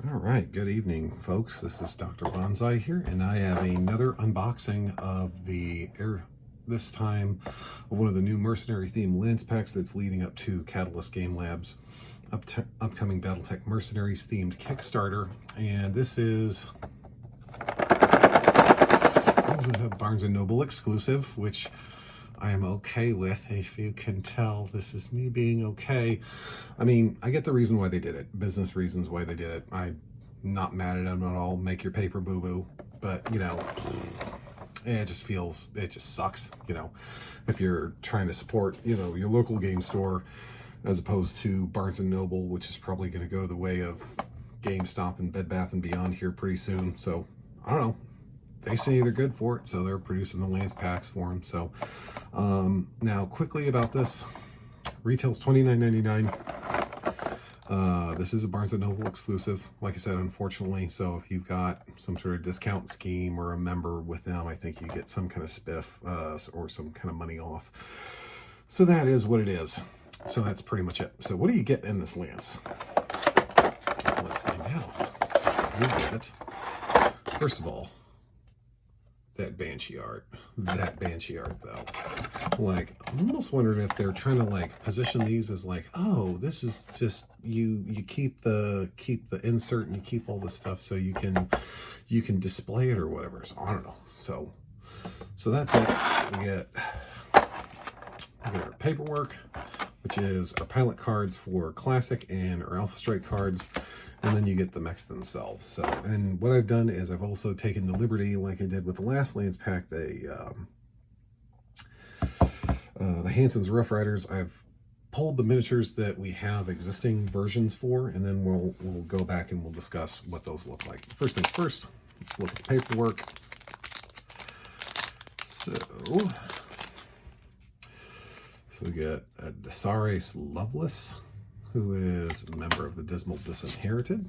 All right, good evening, folks. This is Dr. Bonsai here, and I have another unboxing of this time of one of the new mercenary themed lance packs that's leading up to Catalyst Game Labs upcoming Battletech Mercenaries themed Kickstarter. And this is a Barnes & Noble exclusive, which I am okay with. If you can tell, this is me being okay. I mean, I get the reason why they did it, business reasons why they did it. I'm not mad at them at all. Make your paper boo-boo, but it just sucks. If you're trying to support, your local game store, as opposed to Barnes & Noble, which is probably going to go the way of GameStop and Bed Bath & Beyond here pretty soon. So I don't know. They say they're good for it, so they're producing the lance packs for them. So now quickly about this, retails $29.99. This is a Barnes & Noble exclusive, like I said, unfortunately. So if you've got some sort of discount scheme or a member with them, I think you get some kind of spiff or some kind of money off. So that is what it is. So that's pretty much it. So what do you get in this lance? Let's find out. You get, first of all, that Banshee art. Though. Like, I'm almost wondering if they're trying to like position these as like, oh, this is just you keep the insert and you keep all this stuff so you can display it or whatever. So I don't know. So that's it. We get our paperwork, which is our pilot cards for Classic and our Alpha Strike cards. And then you get the mechs themselves. So, and what I've done is I've also taken the liberty, like I did with the last lance pack, the Hansen's Rough Riders. I've pulled the miniatures that we have existing versions for, and then we'll go back and we'll discuss what those look like. First things first, let's look at the paperwork. So we get Desares Loveless, who is a member of the Dismal Disinherited.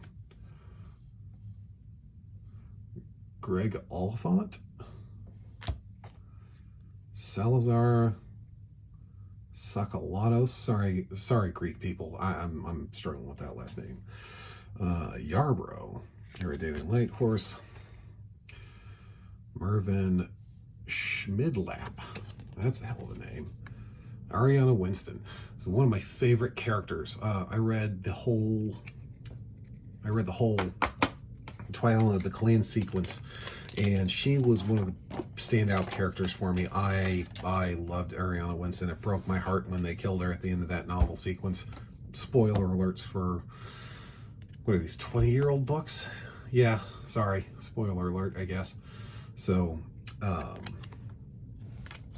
Greg Oliphant. Salazar Sakalatos. Sorry, Greek people. I'm struggling with that last name. Yarbrough, Eridani Lighthorse. Mervyn Schmidlap. That's a hell of a name. Ariana Winston. So one of my favorite characters. I read the whole Twilight of the Clan sequence, and she was one of the standout characters for me. I loved Ariana Winston. It broke my heart when they killed her at the end of that novel sequence. Spoiler alerts for, what are these, 20-year-old books? Yeah, sorry, spoiler alert, I guess. So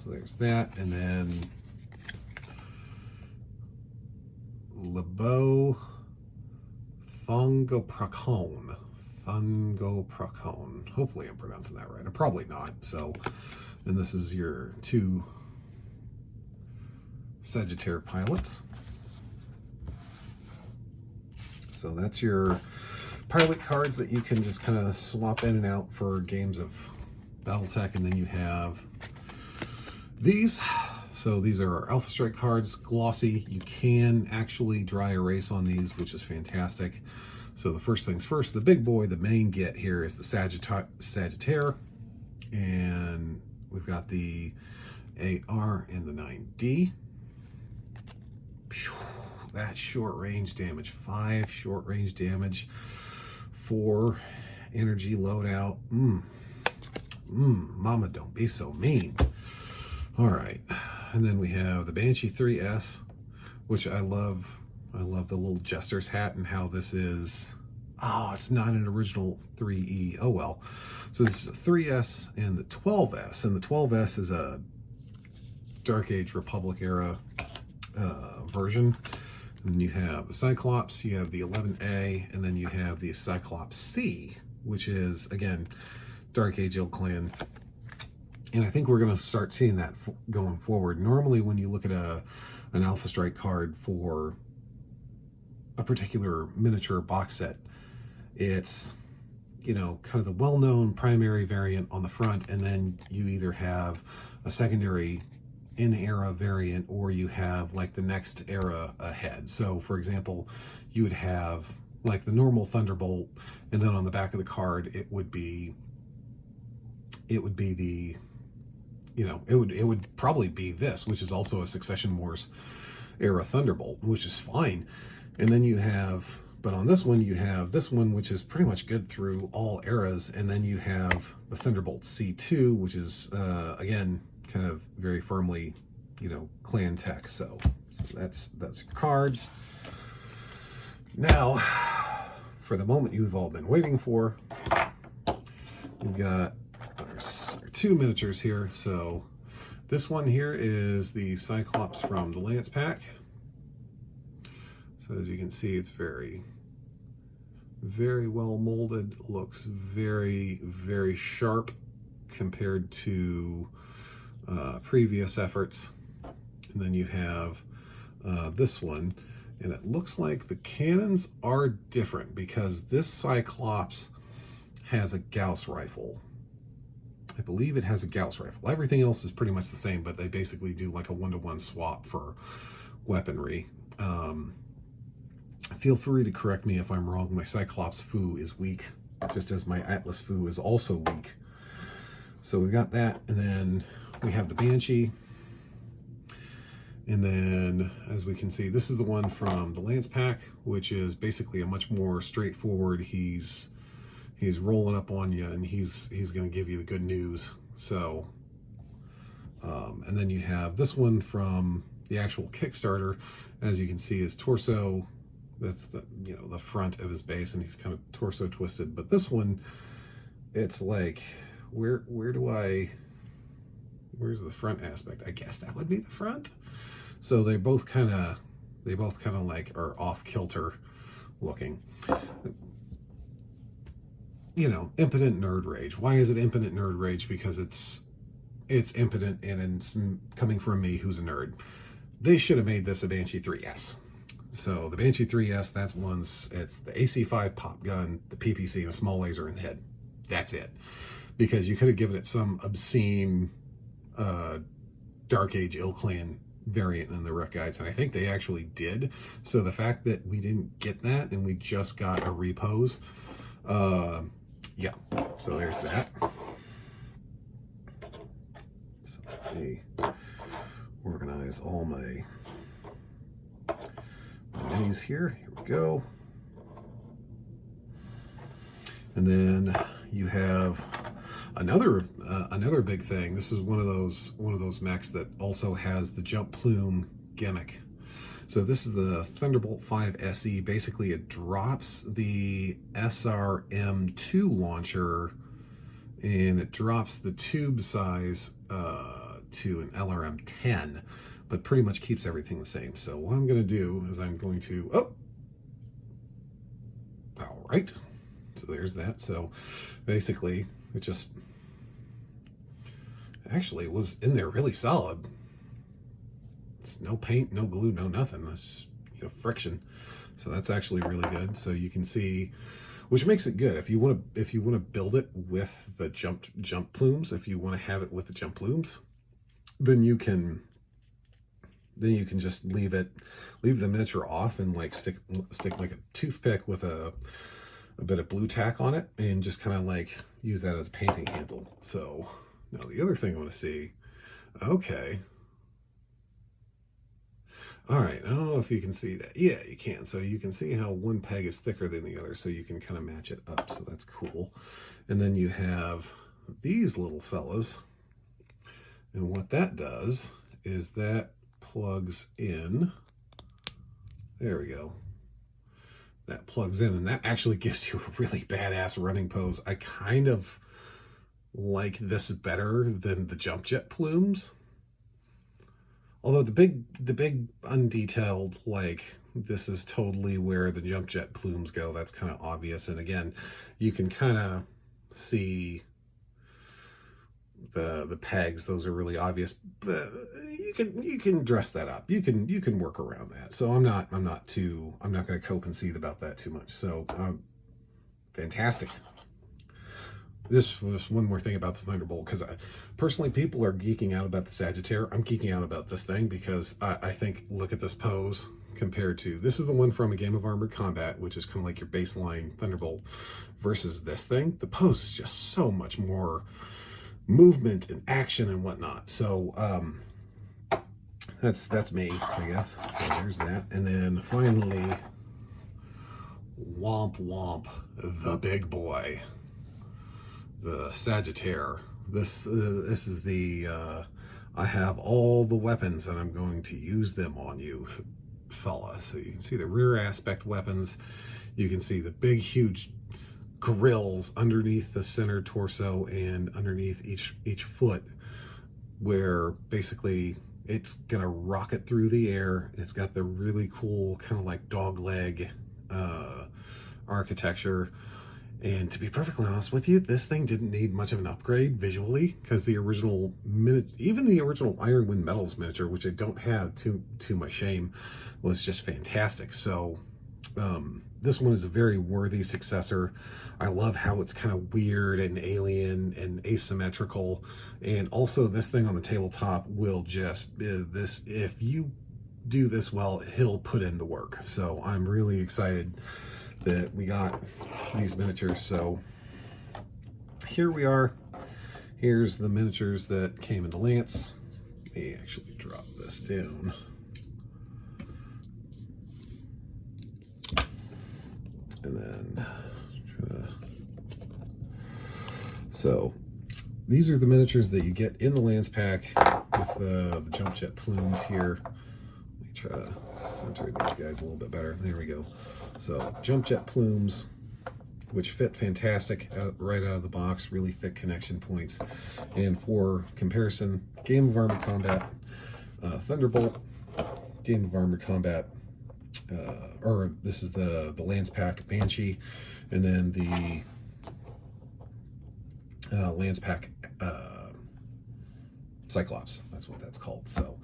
there's that, and then Lebo Thungopracone. Hopefully I'm pronouncing that right. I'm probably not. So, and this is your two Sagittar pilots. So that's your pilot cards that you can just kind of swap in and out for games of Battletech, and then you have these. So these are our Alpha Strike cards, glossy. You can actually dry erase on these, which is fantastic. So the first things first, the big boy, the main get here is the Sagittar. And we've got the AR and the 9D. That short range damage, 5 short range damage, 4 energy loadout. Mama, don't be so mean. All right. And then we have the Banshee 3S, which I love. I love the little jester's hat and how this is. Oh, it's not an original 3E. Oh, well. So this is a 3S and the 12S. And the 12S is a Dark Age Republic era version. And you have the Cyclops, you have the 11A, and then you have the Cyclops C, which is, again, Dark Age Ilclan. And I think we're going to start seeing that going forward. Normally, when you look at an Alpha Strike card for a particular miniature box set, it's, kind of the well-known primary variant on the front, and then you either have a secondary in-era variant, or you have like the next era ahead. So, for example, you would have like the normal Thunderbolt, and then on the back of the card it would be the, you know, it would probably be this, which is also a Succession Wars era Thunderbolt, which is fine. And then you have, but on this one you have this one, which is pretty much good through all eras, and then you have the Thunderbolt C2, which is again kind of very firmly, you know, clan tech. So that's your cards. Now, for the moment you've all been waiting for, we've got our 2 miniatures here. So this one here is the Cyclops from the Lance pack. So as you can see, it's very well molded, looks very sharp compared to previous efforts. And then you have this one, and it looks like the cannons are different because this Cyclops has a Gauss rifle. I believe it has a Gauss rifle. Everything else is pretty much the same, but they basically do like a 1-to-1 swap for weaponry. Feel free to correct me if I'm wrong. My Cyclops foo is weak, just as my Atlas foo is also weak. So we've got that, and then we have the Banshee. And then, as we can see, this is the one from the Lance pack, which is basically a much more straightforward, he's rolling up on you, and he's going to give you the good news. So, and then you have this one from the actual Kickstarter. As you can see, his torso, that's the, you know, the front of his base, and he's kind of torso twisted. But this one, it's like, where's the front aspect? I guess that would be the front. So they both kind of like are off kilter looking. You know, impotent nerd rage. Why is it impotent nerd rage? Because it's impotent, and it's coming from me, who's a nerd. They should have made this a Banshee 3S. So the Banshee 3S, it's the AC5 pop gun, the PPC, and a small laser in the head. That's it. Because you could have given it some obscene Dark Age Ill-Clan variant in the rec guides, and I think they actually did. So the fact that we didn't get that and we just got a repose, yeah, so there's that. So let me organize all my minis here. Here we go. And then you have another big thing. This is one of those mechs that also has the jump plume gimmick. So this is the Thunderbolt 5 SE. Basically, it drops the SRM2 launcher, and it drops the tube size to an LRM10, but pretty much keeps everything the same. So what I'm going to do is I'm going to, all right. So there's that. So basically, it just actually was in there really solid. It's no paint, no glue, no nothing. That's, you know, friction. So that's actually really good. So you can see, which makes it good if you want to build it with the jump plumes. If you want to have it with the jump plumes, then you can just leave the miniature off and like stick like a toothpick with a bit of blue tack on it, and just kind of like use that as a painting handle. So now the other thing I want to see, okay. All right, I don't know if you can see that. Yeah, you can. So you can see how one peg is thicker than the other, so you can kind of match it up. So that's cool. And then you have these little fellas. And what that does is that plugs in. There we go. That plugs in, and that actually gives you a really badass running pose. I kind of like this better than the jump jet plumes. Although the big undetailed, like, this is totally where the jump jet plumes go. That's kind of obvious. And again, you can kind of see the pegs. Those are really obvious, but you can dress that up. You can work around that. So I'm not going to cope and seethe about that too much. So fantastic. Just one more thing about the Thunderbolt, because personally, people are geeking out about the Sagittar. I'm geeking out about this thing because I think, look at this pose. compared to, this is the one from A Game of Armored Combat, which is kind of like your baseline Thunderbolt, versus this thing. The post is just so much more movement and action and whatnot. So that's me, I guess. So there's that. And then finally, womp womp, the big boy, the Sagittar. This is the I have all the weapons and I'm going to use them on you, fella. So you can see the rear aspect weapons. You can see the big huge grills underneath the center torso and underneath each foot, where basically it's gonna rocket through the air. It's got the really cool kind of like dog leg architecture. And to be perfectly honest with you, this thing didn't need much of an upgrade visually, because the original even the original Iron Wind Metals miniature, which I don't have to my shame, was just fantastic. So this one is a very worthy successor. I love how it's kind of weird and alien and asymmetrical. And also this thing on the tabletop will just, if you do this well, he'll put in the work. So I'm really excited that we got these miniatures. So here we are. Here's the miniatures that came in the Lance. Let me actually drop this down. And then so these are the miniatures that you get in the Lance pack with the jump jet plumes here. Let me try to center these guys a little bit better. There we go. So jump jet plumes, which fit fantastic right out of the box, really thick connection points. And for comparison, Game of Armored Combat Thunderbolt, Game of Armored Combat, or this is the Lance pack Banshee, and then the Lance pack Cyclops. That's what that's called. So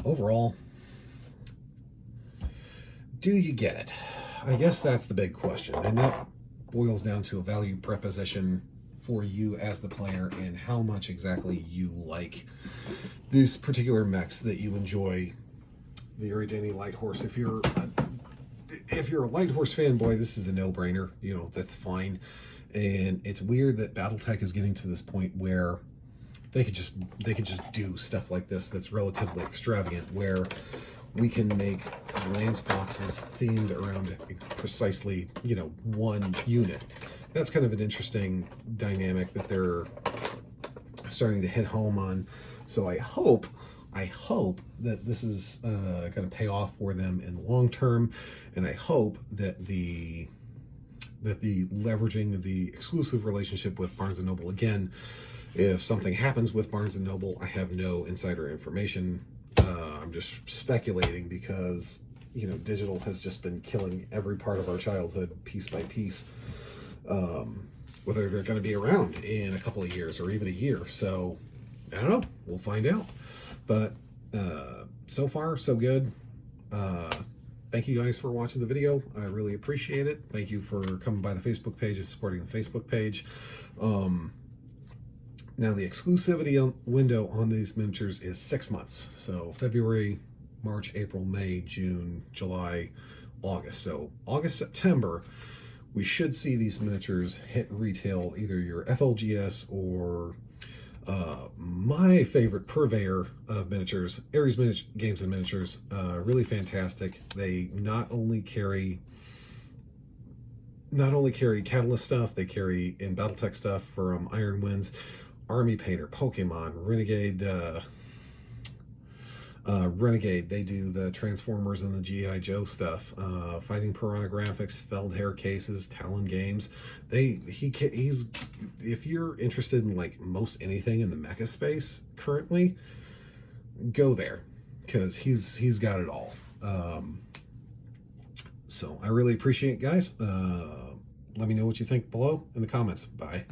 overall, do you get it? I guess that's the big question, and that boils down to a value proposition for you as the player and how much exactly you like these particular mechs that you enjoy. The Eridani Light Horse, if you're a Light Horse fanboy, this is a no-brainer. You know, that's fine. And it's weird that BattleTech is getting to this point where they could just do stuff like this that's relatively extravagant, where we can make Lance boxes themed around precisely, you know, one unit. That's kind of an interesting dynamic that they're starting to hit home on. So I hope that this is going to pay off for them in the long term, and I hope that the leveraging the exclusive relationship with Barnes & Noble, again, if something happens with Barnes & Noble, I have no insider information. I'm just speculating because, you know, digital has just been killing every part of our childhood piece by piece. Whether they're going to be around in a couple of years or even a year. So I don't know. We'll find out. But so far, so good. Thank you guys for watching the video. I really appreciate it. Thank you for coming by the Facebook page and supporting the Facebook page. Now, the exclusivity window on these miniatures is 6 months. So February, March, April, May, June, July, August. So August, September, we should see these miniatures hit retail, either your FLGS or my favorite purveyor of miniatures, Aries Games Miniatures. Really fantastic. They not only carry Catalyst stuff, they carry in BattleTech stuff from Iron Winds, Army Painter, Pokemon, Renegade. They do the Transformers and the G.I. Joe stuff. Fighting Piranha Graphics, Feld Hair Cases, Talon Games. He's if you're interested in like most anything in the mecha space currently, go there, because he's got it all. So I really appreciate it, guys. Let me know what you think below in the comments. Bye.